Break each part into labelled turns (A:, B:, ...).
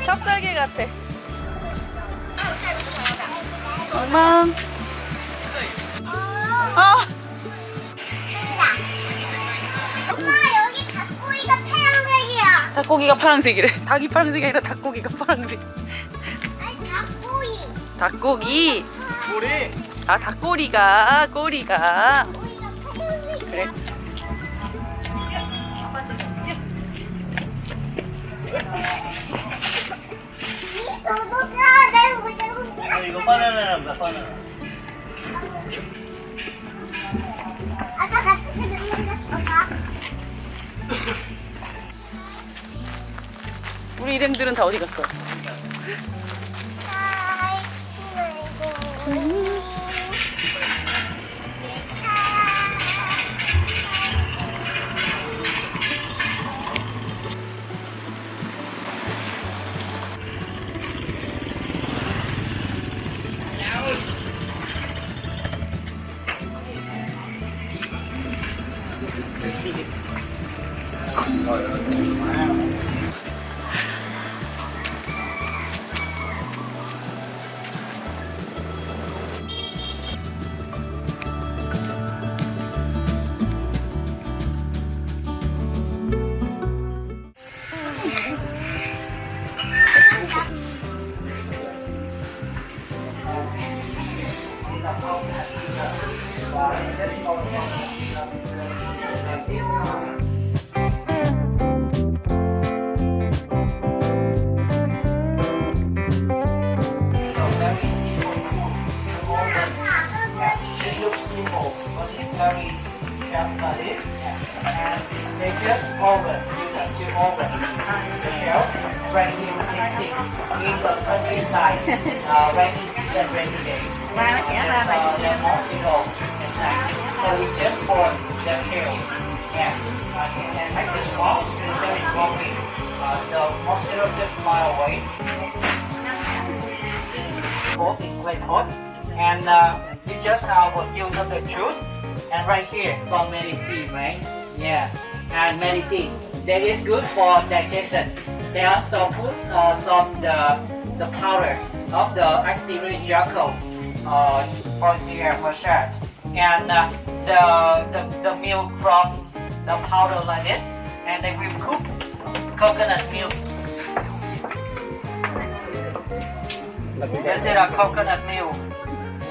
A: 찹쌀게 같아. 엄마. 아.
B: 엄마 여기 닭고기가 파란색이야.
A: 닭고기가 파란색이래. 닭이 파란색이 아니라 닭고기가 파란색.
B: 아니 닭고기.
A: 닭고기.
C: 꼬리.
A: 아 닭꼬리가 꼬리가.
B: 닭고기가 파란색이야.
A: 그래.
B: 너도 짜. 내가 그냥
C: 이거 바나나랍니다. 바나나.
B: 아까 같이 들렸었어.
A: 우리 일행들은 다 어디 갔어?
C: Very sharp like this, and they just open, you can to open the shell. Right here we can see in the countryside, rainy season, rainy days. The mosquito attack. So we just open the shell. Yeah, and make the small. This very small thing. The mosquito just fly away. Hot, in plain hot, and you just use of the juice. And right here for medicine, right? Yeah, and medicine that is good for digestion. They also put some the powder of the active charcoal on here for that. And the milk from the powder like this, and they will cook coconut milk. This is a coconut milk.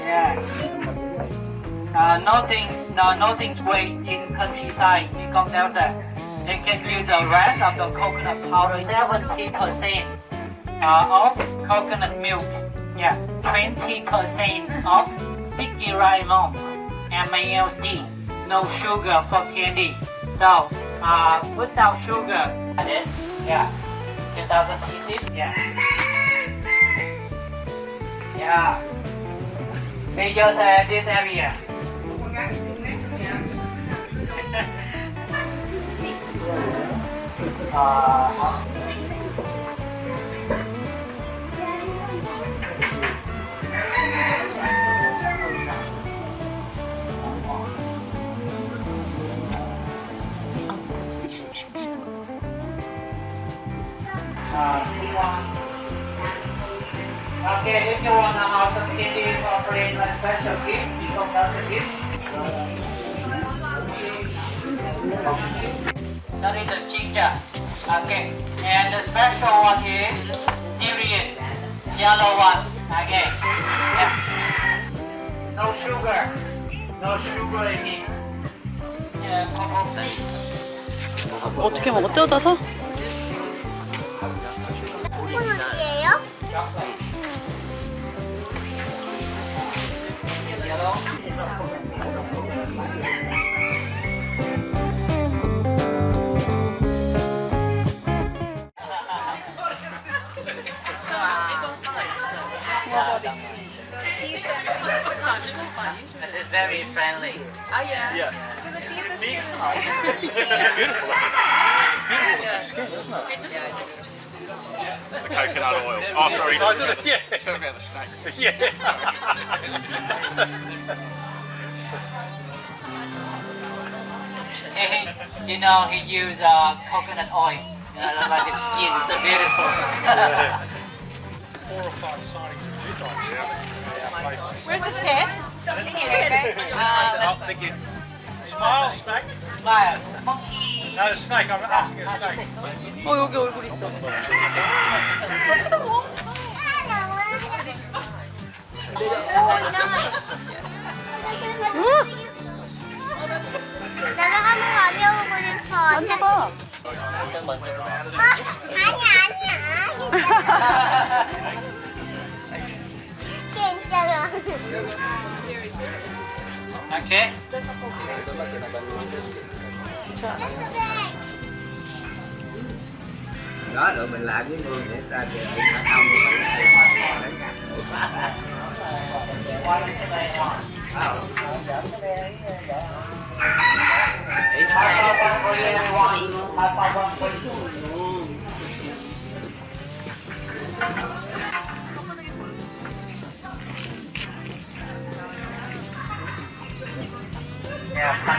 C: Yeah. Nothing's weight in countryside, Mekong Delta. They can use the rest of the coconut powder. 70% of coconut milk. Yeah, 20% of sticky almond and MLD. No sugar for candy. So without sugar, this 2,000 pieces. Yeah. They just this area. Okay, if you want a house of candy offering a special gift, you can have the gift. That is a chicha. Okay, and the special one is durian, yellow one. Okay. Yeah. No sugar. No sugar in it. Yeah,
A: 어떻게 먹어? 뜯어서?
B: 코코넛이에요?
C: yellow. It is very friendly.
D: So the teeth is still
E: It's the coconut oil. Oh, sorry. Yeah. Tell me about the snake. Yeah.
C: You know, he used coconut oil. You know, like its skin is so beautiful.
E: 4 or 5 sightings of midnight now.
A: Where's his head?
E: Oh, thank you. Smile, snake.
C: Smile. Monkey.
E: No, snake. I'm asking a snake.
A: 여기 얼굴 있어.
B: 나도 한번 가져보고 싶어.
A: 만져봐.
B: 아니야. 괜찮아.
C: Okay.
B: Just a bit.
F: đó rồi mình làm với người để ta về không
C: Yeah,